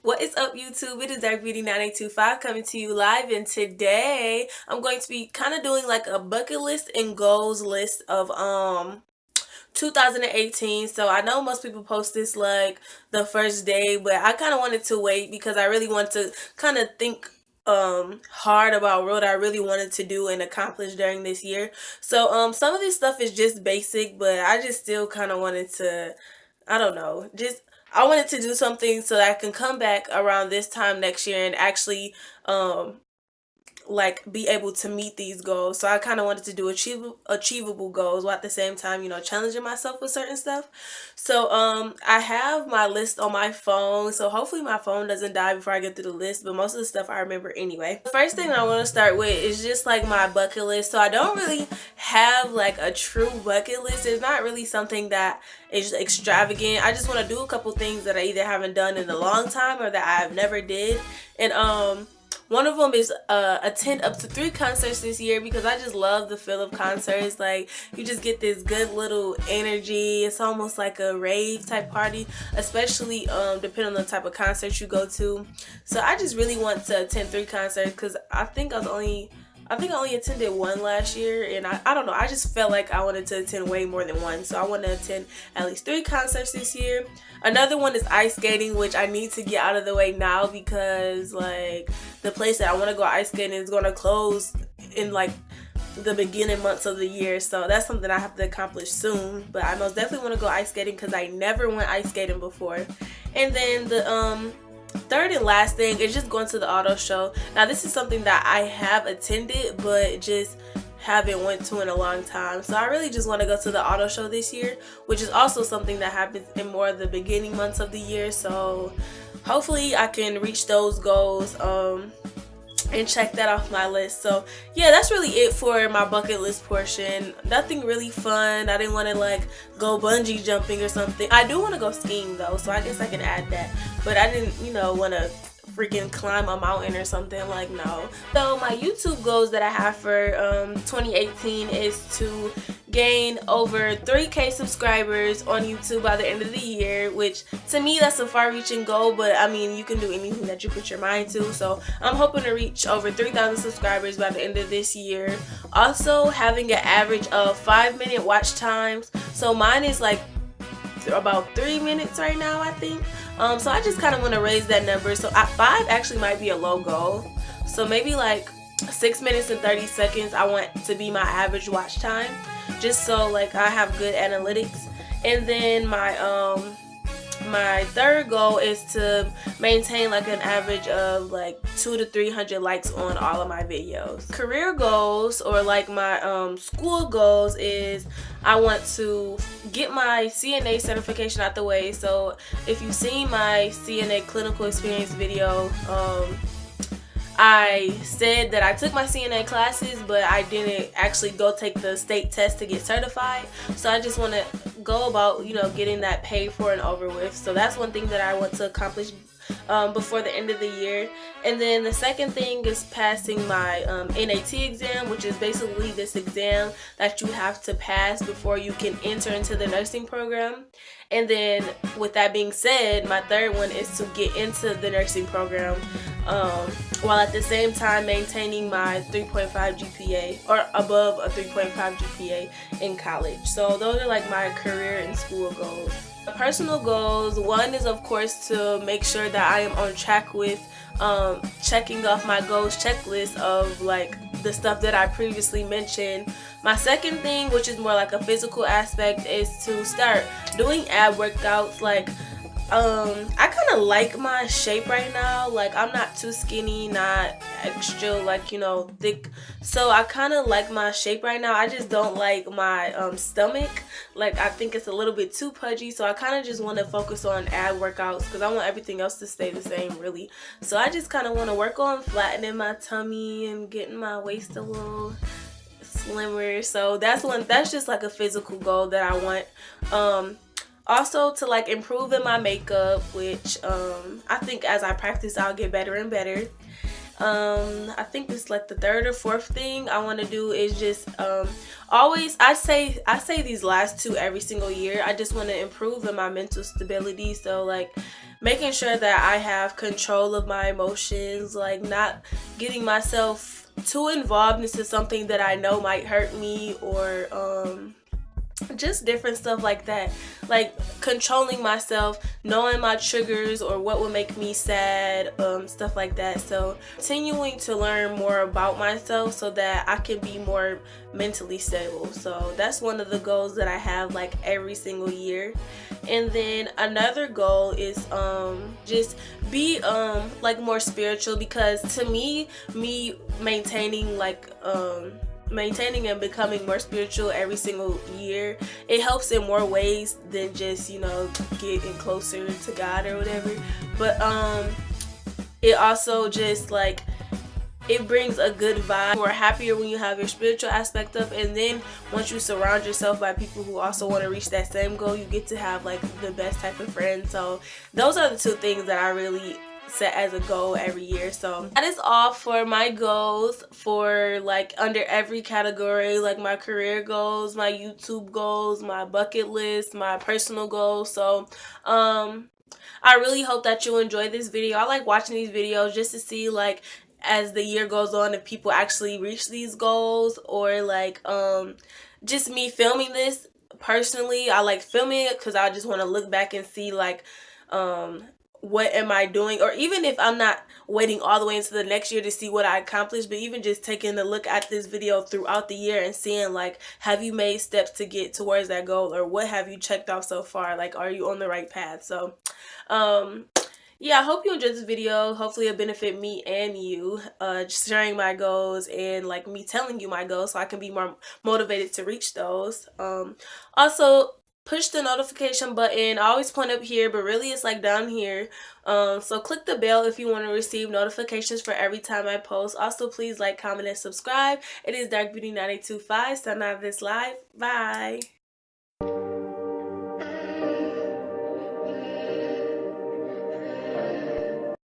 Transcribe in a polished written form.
What is up, YouTube? It is Dark Beauty 9825 coming to you live, and today I'm going to be kind of doing like a bucket list and goals list of 2018. So I know most people post this like the first day, but I kind of wanted to wait because I really want to kind of think hard about what I really wanted to do and accomplish during this year. So some of this stuff is just basic, but I just still kind of wanted to, I don't know, just I wanted to do something so that I can come back around this time next year and actually like be able to meet these goals. So I kind of wanted to do achievable goals while at the same time, challenging myself with certain stuff. So I have my list on my phone. So hopefully my phone doesn't die before I get through the list, but most of the stuff I remember anyway. The first thing I want to start with is just like my bucket list. So I don't really have like a true bucket list. It's not really something that is extravagant. I just want to do a couple things that I either haven't done in a long time or that I've never did. And one of them is attend up to 3 concerts this year because I just love the feel of concerts. Like, you just get this good little energy. It's almost like a rave type party, especially depending on the type of concert you go to. So I just really want to attend 3 concerts because I think I only attended one last year, and I don't know, I just felt like I wanted to attend way more than one. So I want to attend at least 3 concerts this year. Another one is ice skating, which I need to get out of the way now because like the place that I want to go ice skating is going to close in like the beginning months of the year. So that's something I have to accomplish soon. But I most definitely want to go ice skating because I never went ice skating before. And then the third and last thing is just going to the auto show. Now this is something that I have attended but just haven't went to in a long time. So I really just want to go to the auto show this year, which is also something that happens in more of the beginning months of the year. So hopefully I can reach those goals and check that off my list. So yeah, that's really it for my bucket list portion. Nothing really fun. I didn't want to like go bungee jumping or something. I do want to go skiing though, so I guess I can add that, but I didn't want to freaking climb a mountain or something, like, no. So my YouTube goals that I have for 2018 is to gain over 3K subscribers on YouTube by the end of the year, which to me that's a far-reaching goal, but I mean, you can do anything that you put your mind to. So I'm hoping to reach over 3,000 subscribers by the end of this year. Also having an average of 5-minute watch times. So mine is like about 3 minutes right now, I think. So I just kind of want to raise that number. So 5 actually might be a low goal. So maybe like 6 minutes and 30 seconds I want to be my average watch time, just so like I have good analytics. And then my third goal is to maintain like an average of like 200 to 300 likes on all of my videos. Career goals, or like my school goals, is I want to get my CNA certification out the way. So if you've seen my CNA clinical experience video, I said that I took my CNA classes, but I didn't actually go take the state test to get certified. So I just want to go about, getting that paid for and over with. So that's one thing that I want to accomplish before the end of the year. And then the second thing is passing my NAT exam, which is basically this exam that you have to pass before you can enter into the nursing program. And then with that being said, my third one is to get into the nursing program while at the same time maintaining my 3.5 GPA or above a 3.5 GPA in college. So those are like my career and school goals. Personal goals, one is of course to make sure that I am on track with checking off my goals checklist of like the stuff that I previously mentioned. My second thing, which is more like a physical aspect, is to start doing ab workouts. Like I kind of like my shape right now. Like, I'm not too skinny, not extra like thick, so I kind of like my shape right now. I just don't like my stomach. Like, I think it's a little bit too pudgy, so I kind of just want to focus on ab workouts because I want everything else to stay the same, really. So I just kind of want to work on flattening my tummy and getting my waist a little slimmer. So that's just like a physical goal that I want. Also to like improve in my makeup, which I think as I practice I'll get better and better. I think it's like the third or fourth thing I want to do is just always, I say these last two every single year, I just want to improve in my mental stability. So like making sure that I have control of my emotions, like not getting myself too involved into something that I know might hurt me, or just different stuff like that, like controlling myself, knowing my triggers or what would make me sad, stuff like that. So continuing to learn more about myself so that I can be more mentally stable. So that's one of the goals that I have like every single year. And then another goal is just be like more spiritual, because to me maintaining maintaining and becoming more spiritual every single year, it helps in more ways than just, you know, getting closer to God or whatever. But it also just like, it brings a good vibe. You're happier when you have your spiritual aspect up, and then once you surround yourself by people who also want to reach that same goal, you get to have like the best type of friends. So those are the two things that I really set as a goal every year. So that is all for my goals for like under every category, like my career goals, my YouTube goals, my bucket list, my personal goals. So I really hope that you enjoy this video. I like watching these videos just to see like as the year goes on if people actually reach these goals, or like just me filming this personally. I like filming it because I just want to look back and see like what am I doing, or even if I'm not waiting all the way into the next year to see what I accomplished, but even just taking a look at this video throughout the year and seeing like, have you made steps to get towards that goal, or what have you checked off so far, like are you on the right path? So yeah, I hope you enjoyed this video. Hopefully it'll benefit me and you, just sharing my goals and like me telling you my goals so I can be more motivated to reach those. Also, push the notification button. I always point up here, but really it's like down here. So click the bell if you want to receive notifications for every time I post. Also, please like, comment, and subscribe. It is Dark Beauty 925. Signing out of this live. Bye.